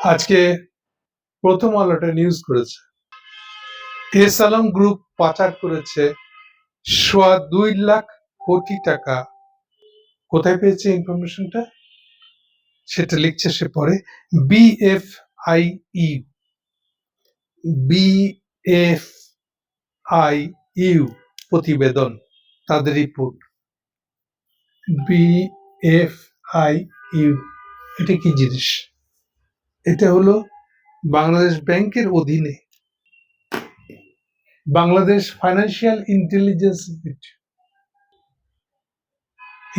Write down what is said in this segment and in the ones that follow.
আজকে প্রথম আলোটা নিউজ করেছে, এস আলম গ্রুপ পাচার করেছে 2.25 লাখ কোটি টাকা। কোথায় পেয়েছে ইনফরমেশনটা সেটা লিখছে সে পরে বিএফআইইউ বিএফআইইউ প্রতিবেদন, তাদের রিপোর্ট। বিএফআইইউ এটা কি জিনিস? এটা হলো বাংলাদেশ ব্যাংকের অধীনে বাংলাদেশ ফাইন্যান্সিয়াল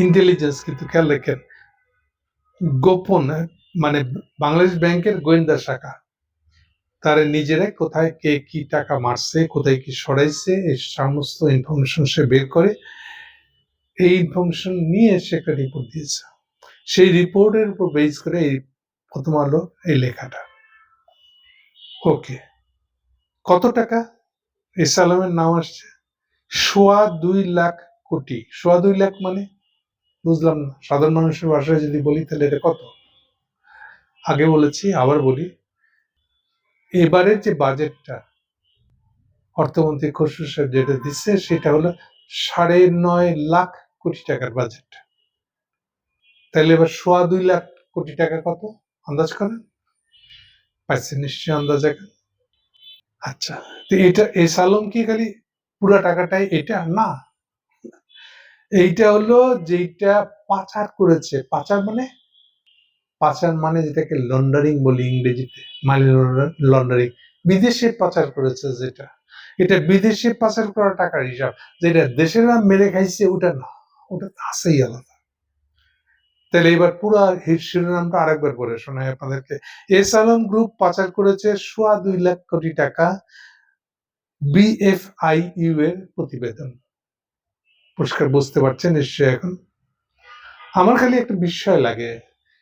ইন্টেলিজেন্স, কিন্তু খেয়াল রাখেন গোপন, মানে বাংলাদেশ ব্যাংকের গোয়েন্দা শাখা, তারা নিজেরাই কোথায় কে কি টাকা মারছে, কোথায় কি সরাইছে, এই সমস্ত ইনফরমেশন সে বের করে। এই ইনফরমেশন নিয়ে সে একটা রিপোর্ট দিয়েছে। সেই রিপোর্টের উপর বেস করে এই প্রথম আলো এই লেখাটা। ওকে, কত টাকা? এস আলমের নাম আসছে 2.25 লাখ কোটি। 2.25 লাখ মানে বুঝলাম না, সাধারণ মানুষের ভাষায় যদি বলি তাহলে এটা কত? আগে বলেছি, আবার বলি, এবারের যে বাজেটটা অর্থমন্ত্রী খসরু সাহেব যেটা দিচ্ছে সেটা হলো 9.5 লাখ কোটি টাকার বাজেট। তাহলে এবার 2.25 লাখ কোটি টাকা কত আন্দাজ করেন? পাইছেন নিশ্চয়ই আন্দাজ এখন। আচ্ছা, তো এটা এস আলম কি খালি পুরো টাকাটাই? এটা না, এইটা হলো যেটা পাচার করেছে। পাচার মানে যেটাকে লন্ডারিং বলি ইংরেজিতে, মানি লন্ডারিং। বিদেশে পাচার করেছে যেটা, এটা বিদেশে পাচার করা টাকার হিসাব। যেটা দেশের নাম মেরে খাইছে ওটা না, ওটা আছেই আলাদা। তাহলে এবার পুরো শিরোনামটা আরেকবার পড়ে শোনাই আপনাদেরকে। এস আলম গ্রুপ পাচার করেছে 2.25 লাখ কোটি টাকা, বিএফআইইউ এর প্রতিবেদন। পরিষ্কার বুঝতে পারছেন নিশ্চয়ই এখন? আমার খালি একটা বিষয় লাগে,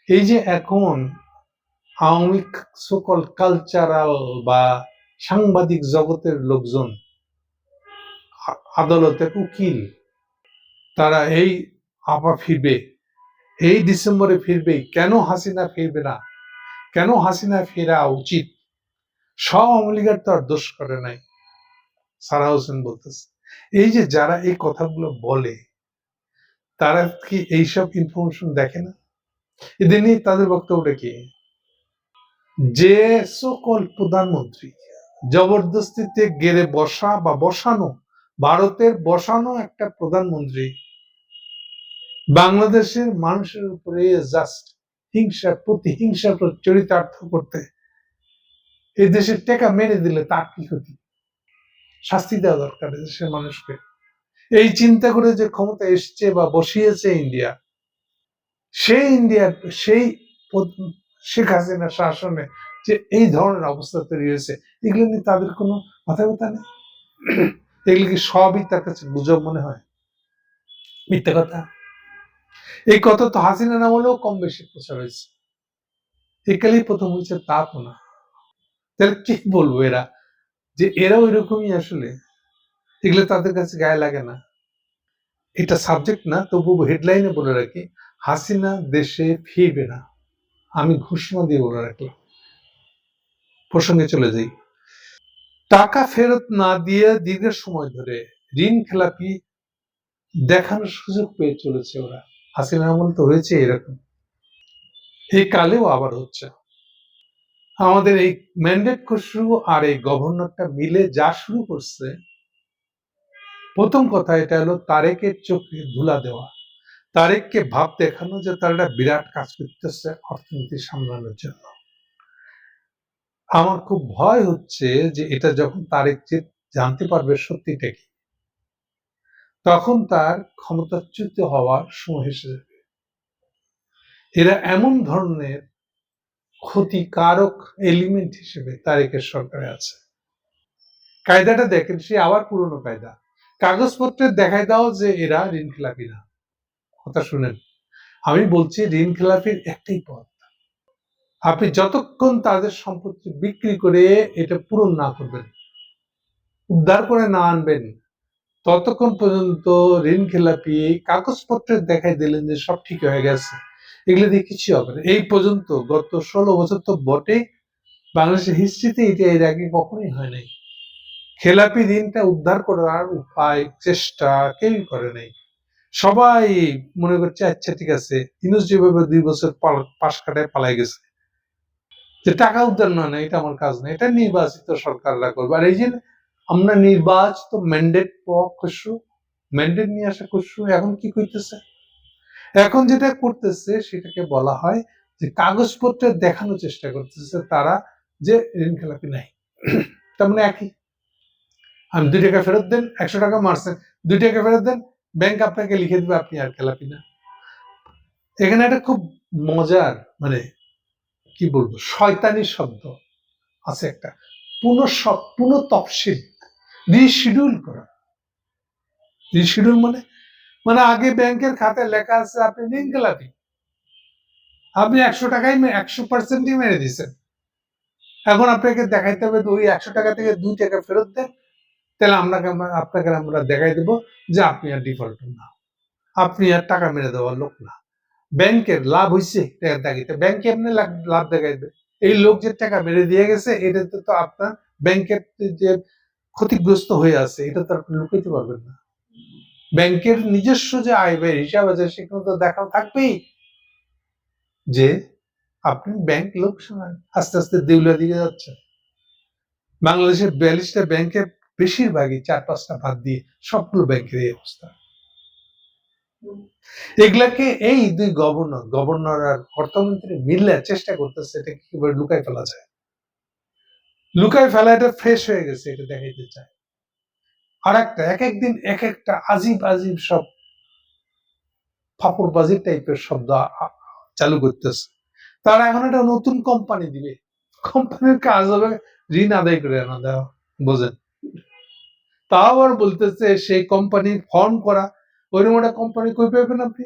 এই যে এখন আওয়ামী সকল কালচারাল বা সাংবাদিক জগতের লোকজন, আদালতের উকিল, তারা এই আপা ফিরবে, এই ডিসেম্বরে ফিরবে, কেন হাসিনা ফিরবে না, কেন হাসিনা ফেরা উচিত? সব আওয়ামী লীগের তো আর দোষ করে নাই। সারা হোসেন বলতেছে, এই যে যারা এই কথাগুলো বলে তারা কি এইসব ইনফরমেশন দেখে না? এদের নিয়ে তাদের বক্তব্যটা কি? যে সকল প্রধানমন্ত্রী জবরদস্তিতে গেড়ে বসা বা বসানো, ভারতের বসানো একটা প্রধানমন্ত্রী বাংলাদেশের মানুষের উপরে জাস্ট প্রতিহিংসা চরিতার্থ করতে এই দেশের টেকা মেরে দিলে তার কি ক্ষতি? শাস্তি দেওয়া দরকার দেশের মানুষকে। এই চিন্তা করে যে ক্ষমতা এসছে বা বসিয়েছে ইন্ডিয়া, সেই শেখ হাসিনা শাসনে যে এই ধরনের অবস্থা তৈরি হয়েছে, এগুলো নিয়ে তাদের কোনো মাথা ব্যথা নেই। এগুলো কি সবই তার কাছে গুজব মনে হয়, মিথ্যা কথা? এই কথা তো হাসিনা নাম হলেও কম বেশি প্রচার হয়েছে, একালেই প্রথম হয়েছে তা তো না। তাহলে কি বলবো এরা, যে এরাও এরকমই আসলে? এগুলো তাদের কাছে গায়ে লাগে না। এটা সাবজেক্ট না, তবু হেডলাইনে বলে রাখি, হাসিনা দেশে ফিরবে না। আমি ঘোষণা দিয়ে বলে রাখলাম। প্রসঙ্গে চলে যাই। টাকা ফেরত না দিয়ে দীর্ঘ সময় ধরে ঋণ খেলাপি দেখানোর সুযোগ পেয়ে চলেছে ওরা। হাসিনা আমল তো হয়েছে এরকম, এই কালেও আবার হচ্ছে। আমাদের এই ম্যান্ডেট খসরু আর এই গভর্নরটা মিলে যা শুরু করছে, প্রথম কথা এটা হলো তারেকের চোখে ধুলা দেওয়া, তারেককে ভাব দেখানো যে তারা একটা বিরাট কাজ করতেছে অর্থনীতি সামলানোর জন্য। আমার খুব ভয় হচ্ছে যে এটা যখন তারেক জানতে পারবে সত্যিটা কি, তখন তার ক্ষমতাচ্যুত হওয়ার সময় এসে যাবে। এরা এমন ধরনের ক্ষতিকারক এলিমেন্ট হিসেবে তারেকের সরকারে আছে। কায়দাটা দেখেন, সে আবার পুরনো কায়দা, কাগজপত্রে দেখায় দাও যে এরা ঋণ খেলাপি না। কথা শুনেন, আমি বলছি ঋণ খেলাপির একটাই পথ, আপনি যতক্ষণ তাদের সম্পত্তি বিক্রি করে এটা পূরণ না করবেন, উদ্ধার করে না আনবেন, ততক্ষণ পর্যন্ত ঋণ খেলাপি কাগজপত্রে দেখাই দিলেন যে সব ঠিক হয়ে গেছে, এগুলো দিয়ে কিছু হবে না। এই পর্যন্ত গত 16 বছর তো বটে, বাংলাদেশের হিস্ট্রিতে এটা এর আগে কখনোই হয় নাই। খেলাপি ঋণটা উদ্ধার করার উপায় চেষ্টা কেউই করে নাই। সবাই মনে করছে আচ্ছা ঠিক আছে, ইউনূস যেভাবে 2 বছর পাশ কাটায় পালাই গেছে, যে টাকা উদ্ধার নয় না, এটা আমার কাজ না, এটা নির্বাচিত সরকাররা করবে। আর এই যে আমরা নির্বাচিত ম্যান্ডেট করছু, ম্যান্ডেট নিয়ে আসা করছু, এখন কি করতেছে? এখন যেটা করতেছে সেটাকে বলা হয় যে কাগজপত্রে দেখানোর চেষ্টা করতেছে তারা যে ঋণ খেলাপি নাই। তার মানে একই, আমি 2 টাকা ফেরত দেন, 100 টাকা মারছেন, 2 টাকা ফেরত দেন, ব্যাংক আপনাকে লিখে দিবে আপনি আর খেলাপি না। এখানে একটা খুব মজার, মানে কি বলবো, শয়তানি শব্দ আছে একটা, পুনঃ তফসিল, রিশিডিউল করা। রিশিডিউল মানে মানে আগে ব্যাংকের খাতায় লেখা আছে আপনি ঋণ খেলাপি, আপনি 100 টাকাই 100%ই মেরে দিচ্ছেন। এখন আপনাকে দেখাইতে হবে ওই 100 টাকা থেকে 2 টাকা ফেরত দেন, তাহলে আপনাকে আমরা দেখাই দেবো যে আপনি আর ডিফল্টার না, আপনি আর টাকা মেরে দেওয়ার লোক না। ব্যাংকের লাভ হয়েছে টাকার দাগিতে, ব্যাংক এমনি লাভ দেখাইবে। এই লোক যে টাকা মেরে দিয়ে গেছে এটাতে তো আপনার ব্যাংকের যে ক্ষতিগ্রস্ত হয়ে আছে এটা তো আপনি লুকাইতে পারবেন না। ব্যাংকের নিজস্ব যে আয় ব্যয়ের হিসাব আছে সেখানে তো দেখা থাকবেই যে আপনি ব্যাংক লোকসান আস্তে আস্তে দেউলিয়া দিকে যাচ্ছে। বাংলাদেশের 42টা ব্যাংকের বেশিরভাগই 4-5টা বাদ দিয়ে সবগুলো ব্যাংকের এই অবস্থা। এগুলাকে এই 2 গভর্নর আর অর্থমন্ত্রী মিললে চেষ্টা করতেছে এটাকে কিভাবে লুকাই ফেলা যায়, লুকাই ফেলা, এটা ফ্রেশ হয়ে গেছে এটা দেখাইতে চায়। আর একটা এক একদিন এক একটা আজীব আজীব সব ফাপড়বাজি টাইপের শব্দ চালু করতেছে। তারা এখন একটা নতুন কোম্পানি দিবে, কোম্পানির কাজ হবে ঋণ আদায় করে আনা দেওয়া, বোঝেন? তাও আবার বলতেছে সেই কোম্পানির ফর্ম করা, ওইরকম একটা কোম্পানি কই পাবেন আপনি?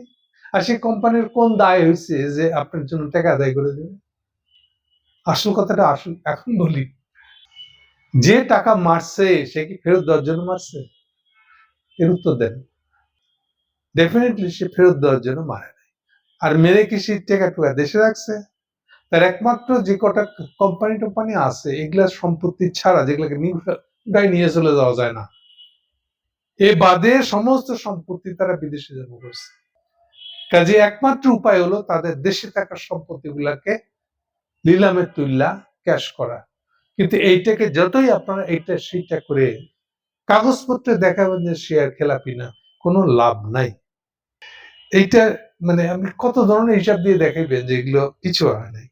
আর সেই কোম্পানির কোন দায় হয়েছে যে আপনার জন্য টাকা আদায় করে দেবে? আসল কথাটা আসল এখন বলি, যে টাকা মারছে সে কি ফেরত দেওয়ার জন্য মারছে? এর উত্তর দেন। ডেফিনেটলি সে ফেরত দেওয়ার জন্য মারে নাই। আর মেরে কি সে টাকা টুকা দেশে রাখছে? তার একমাত্র যে কটা কোম্পানি আছে এগুলা সম্পত্তি ছাড়া, যেগুলোকে নিয়ে চলে যাওয়া যায় না, এ বাদে সমস্ত সম্পত্তি তারা বিদেশে জমা করছে। কাজে একমাত্র উপায় হলো তাদের দেশে থাকা সম্পত্তি গুলাকে নিলামে তুললা ক্যাশ করা। কিন্তু এইটাকে যতই আপনারা এইটা সেইটা করে কাগজপত্রে দেখাবেন যে শেয়ার খেলাপি না, কোনো লাভ নাই। এইটা মানে আমি কত ধরনের হিসাব দিয়ে দেখাইবেন যে এগুলো কিছু হয় নাই।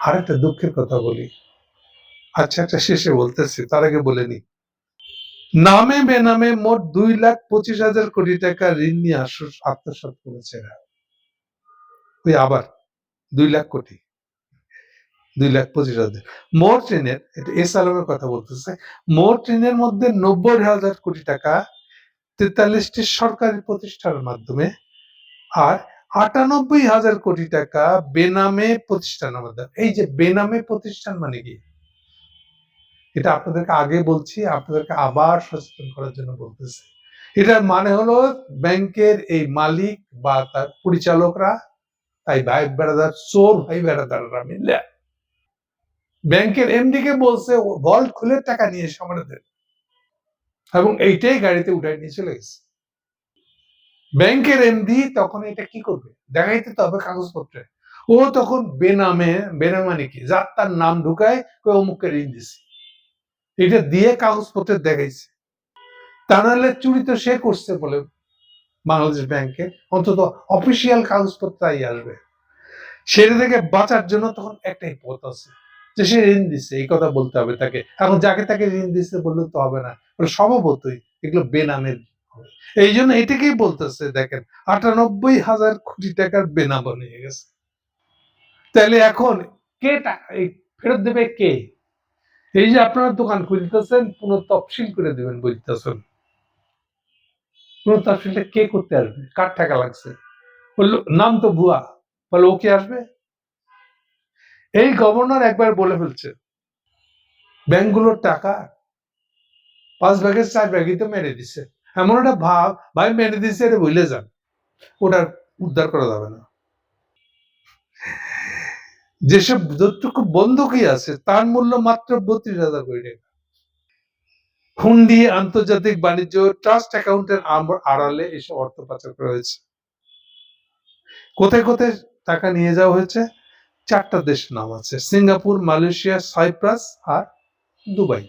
আর একটা দুঃখের কথা বলি, আচ্ছা একটা শেষে বলতেছি, তার আগে বলে নি, নামে বেনামে মোট 2,25,000 কোটি টাকা ঋণ নিয়ে আত্মসাৎ করেছে। ওই আবার 2 লাখ কোটি, 2,25,000 মোট ঋণের, এটা এস আলমের কথা বলতেছে, মোট ঋণের মধ্যে 90,000 কোটি টাকা 43টি সরকারি প্রতিষ্ঠানের মাধ্যমে, আর 98,000 কোটি টাকা বেনামে প্রতিষ্ঠানের মাধ্যমে। এই যে বেনামে প্রতিষ্ঠান মানে কি, এটা আপনাদেরকে আগে বলছি, আপনাদেরকে আবার সচেতন করার জন্য বলতেছি। এটার মানে হলো ব্যাংকের এই মালিক বা তার পরিচালকরা, তাই ভাই বেড়াদার, চোর ভাই বেড়াদাররা মিলে ব্যাংকের এমডি কে বলছে ভল্ট খুলে টাকা নিয়ে এসে আমরা দেন, এবং এইটাই গাড়িতে উঠাই নিয়ে চলে গেছে। ব্যাংকের এমডি তখন এটা কি করবে, দেখাইতে তো হবে কাগজপত্রে। ও তখন বেনামানি কি, যার তার নাম ঢুকায় অমুককে ঋণ দিছে, এটা দিয়ে কাগজপত্রে দেখাইছে। তা নাহলে চুরি তো সে করছে বলে বাংলাদেশ ব্যাংকে অন্তত অফিসিয়াল কাগজপত্রই আসবে। সেটা থেকে বাঁচার জন্য তখন একটাই পথ আছে, যে সে ঋণ দিচ্ছে এই কথা বলতে হবে তাকে। এখন যাকে তাকে ঋণ দিচ্ছে বললে তো হবে না, স্বভাবতই এগুলো বেনামের হবে। এই জন্য এটাকেই বলতেছে, দেখেন 98,000 কোটি টাকার বেনাম নিয়ে গেছে। তাহলে এখন কে টাকা ফেরত দেবে কে? এই যে আপনারা দোকান খুলতেছেন পুনঃ তফসিল করে দেবেন বলতেছেন, পুনঃ তফসিলটা কে করতে আসবে, কার টাকা লাগছে? বললো নাম তো ভুয়া, বলে ও কে আসবে? এই গভর্নর একবার বলে ফেলছে ব্যাংকগুলোর টাকা 5 ভাগের 4 ভাগই তো মেরে দিছে। এমন একটা ভাই মেরে দিছে, এটা ভুলে যান, ওটার উদ্ধার করা যাবে না। যেসব যতটুকু বন্ধকি আছে তার মূল্য মাত্র 32,000 কোটি টাকা। হুন্ডি, আন্তর্জাতিক বাণিজ্য, ট্রাস্ট অ্যাকাউন্টের আড়ালে এসব অর্থ পাচার করা হয়েছে। কোথায় কোথায় টাকা নিয়ে যাওয়া হয়েছে? 4টা দেশের নাম আছে: সিঙ্গাপুর, মালয়েশিয়া, সাইপ্রাস আর দুবাই।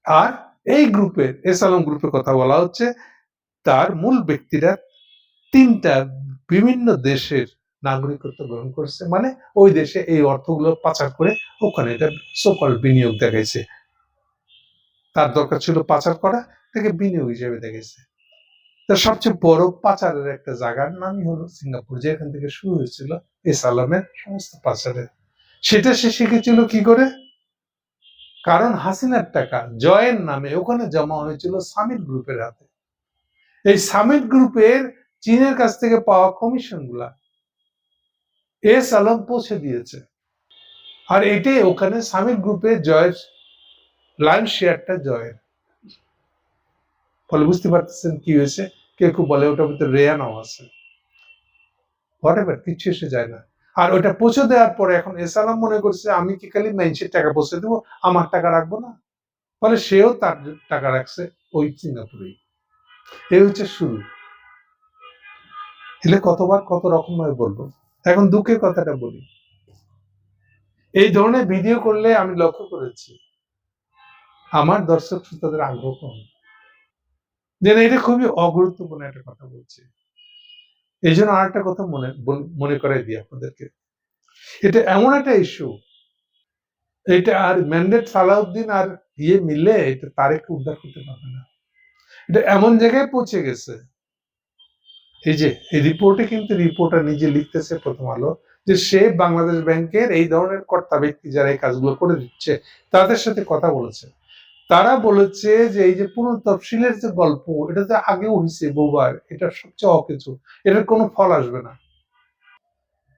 আর এই গ্রুপের, এস আলম গ্রুপের কথা বলা হচ্ছে, তার মূল ব্যক্তিরা 3টা বিভিন্ন দেশের নাগরিকত্ব গ্রহণ করছে, মানে ওই দেশে এই অর্থগুলো পাচার করে ওখানে এটা সকল বিনিয়োগ দেখাইছে। তার দরকার ছিল পাচার করা, তাকে বিনিয়োগ হিসেবে দেখেছে। তার সবচেয়ে বড় পাচারের একটা জায়গার নামই হলো সিঙ্গাপুর, যেখান থেকে শুরু হয়েছিল এস আলমের সমস্ত পাচারের। সেটা সে শিখেছিল কি করে? কারণ হাসিনার টাকা জয়ের নামে ওখানে জমা হয়েছিল সামিট গ্রুপের হাতে। এই সামিট গ্রুপের চীনের কাছ থেকে পাওয়া কমিশন গুলা এস আলম পৌঁছে দিয়েছে। আর এটাই ওখানে সামিট গ্রুপে জয়ের লাইন শেয়ারটা জয়ের। ফলে বুঝতে পারতেছেন কি হয়েছে। কেউ কেউ বলে ওটার ভিতরে রেয়ানাও আছে, হোয়াটএভার, কিচ্ছু এসে যায় না। আর ওটা পৌঁছে দেওয়ার পরে এখন এস আলম মনে করছে আমি কি খালি মানুষের টাকা পৌঁছে দেবো, আমার টাকা রাখবো না? ফলে সেও তার টাকা রাখছে ওই সিঙ্গাপুরেই। এই হচ্ছে শুরু। এলে কতবার কত রকম ভাবে বলবো। এখন দুঃখের কথাটা বলি, এই ধরনের ভিডিও করলে আমি লক্ষ্য করেছি আমার দর্শক শ্রোতাদের আগ্রহ কম। যেন এটা খুবই অগুরুত্বপূর্ণ একটা কথা বলছি। এই জন্য আর একটা কথা মনে করাই দিই আপনাদেরকে, এটা এমন একটা ইস্যু, এটা আর ম্যান্ডেট সালাউদ্দিন আর মিলে এটা তারেককে উদ্ধার করতে পারবে না। এটা এমন জায়গায় পৌঁছে গেছে, এই যে এই রিপোর্টে কিন্তু রিপোর্টার নিজে লিখতেছে প্রথম আলো, যে সে বাংলাদেশ ব্যাংকের এই ধরনের কর্তা ব্যক্তি যারা এই কাজগুলো করে দিচ্ছে তাদের সাথে কথা বলেছে। তারা বলেছে যে এই যে পুরো তফসিলের যে গল্প, এটা তো আগেও হয়েছে বহুবার, এটা সবচেয়ে অকেচু, এটার কোনো ফল আসবে না।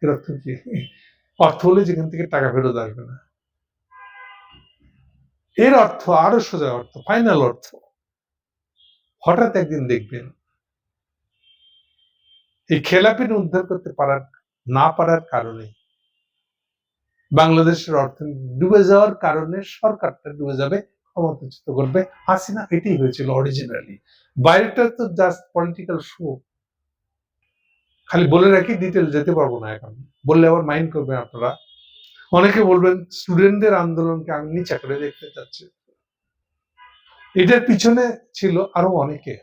এর অর্থ কি? অর্থ হলে যেখান থেকে টাকা ফেরত আসবে না। এর অর্থ আরো সোজা অর্থ, ফাইনাল অর্থ, হঠাৎ একদিন দেখবেন এই খেলাপিন উদ্ধার করতে না পারার কারণে বাংলাদেশের অর্থনীতি ডুবে যাওয়ার কারণে সরকারটা ডুবে যাবে, ক্ষমতাচ্যুত করবে হাসিনা। এটাই হয়েছিল অরিজিনালি। বাইরেটা তো জাস্ট পলিটিক্যাল শো। খালি বলে রাখি, ডিটেল যেতে পারবো না এখন, বললে আবার মাইন্ড করবেন আপনারা। অনেকে বলবেন স্টুডেন্টদের আন্দোলনকে আমি নিচা করে দেখতে চাচ্ছি। এটার পিছনে ছিল আরো অনেকে।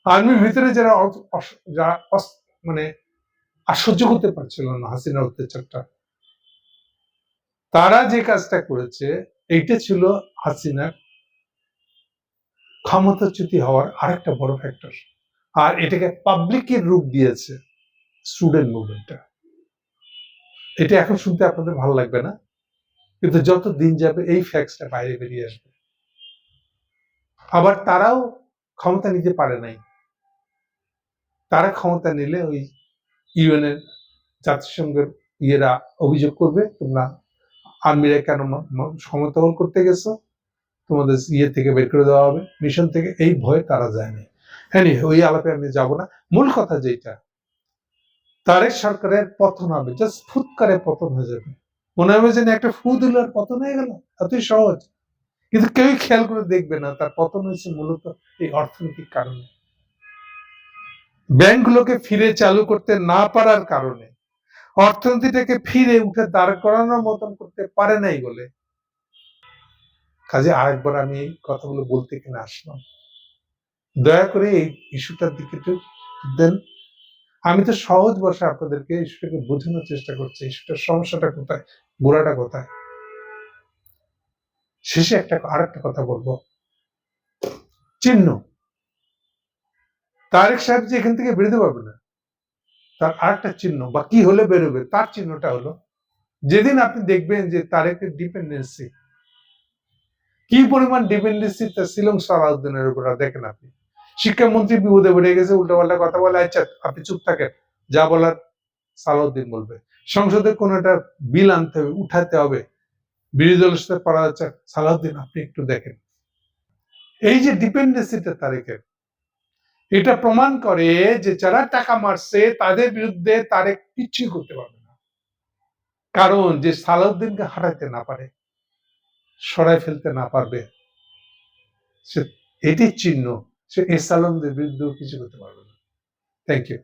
আর্মির ভিতরে যারা মানে আর সহ্য করতে পারছিল না হাসিনার অত্যাচারটা, তারা যে কাজটা করেছে, এইটা ছিল হাসিনার ক্ষমতাচ্যুতি হওয়ার আরেকটা বড় ফ্যাক্টর। আর এটাকে পাবলিকের রূপ দিয়েছে স্টুডেন্ট মুভমেন্টটা। এটা এখন শুনতে আপনাদের ভালো লাগবে না, কিন্তু যত দিন যাবে এই ফ্যাক্টসটা বাইরে বেরিয়ে আসবে। আবার তারাও ক্ষমতা নিতে পারে নাই। তারা ক্ষমতা নিলে ওই ইউএনএর, জাতিসংঘের ইয়েরা অভিযোগ করবে তোমরা আর্মিরা কেন সমতল করতে গেছো, তোমাদের ইয়ে থেকে বের করে দেওয়া হবে, মিশন থেকে। এই ভয়ে তারা যায়নি। হ্যাঁ, ওই আলাপে আমি যাব না। মূল কথা যেটা, তারেক সরকারের পতন হবে, জাস্ট ফুৎকারে পতন হয়ে যাবে। মনে হবে যেন একটা ফু দিল আর পতন হয়ে গেল, এতই সহজ। কিন্তু কেউই খেয়াল করে দেখবে না তার পতন হয়েছে মূলত এই অর্থনৈতিক কারণে, ব্যাংকগুলোকে ফিরে চালু করতে না পারার কারণে, অর্থনীতিটাকে ফিরে উঠে দাঁড় করানোর মতন করতে পারে নাই বলে। কাজে আরেকবার আমি এই কথাগুলো বলতে এখানে আসলাম। দয়া করে এই ইস্যুটার দিকে একটু দেন। আমি তো সহজ ভাষায় আপনাদেরকে ইস্যুটাকে বোঝানোর চেষ্টা করছি, ইস্যুটার সমস্যাটা কোথায়, গোড়াটা কোথায়। শেষে আরেকটা কথা বলবো, চিহ্ন। তারেক সাহেব যে এখান থেকে বেরোতে পারবে না, তার আরেকটা চিহ্ন, বা কি হলে বেরোবে তার চিহ্নটা হলো, যেদিন আপনি দেখবেন যে তারেকের ডিপেন্ডেন্সি, কি পরিমাণ ডিপেন্ডেন্সি তার শিলং সালাউদ্দিনের উপর, দেখেন আপনি। শিক্ষামন্ত্রী বিপদে পড়ে গেছে, উল্টাপাল্টা কথা বলে, আচ্ছা আপনি চুপ থাকেন, যা বলার সালাউদ্দিন বলবে। সংসদে কোন একটা বিল আনতে হবে, উঠাতে হবে, বিরোধী দলের সাথে পারা যাচ্ছে, সালাউদ্দিন আপনি একটু দেখেন। এই যে ডিপেন্ডেন্সিটা তারেকের, এটা প্রমাণ করে যে যারা টাকা মারছে তাদের বিরুদ্ধে তারেক কিচ্ছুই করতে পারবে না, কারণ যে সালাউদ্দিনকে হারাইতে না পারে, সরাই ফেলতে না পারবে, সে এটি চিহ্ন সে এস আলমদের বিরুদ্ধেও কিছু করতে পারবে না। Thank you.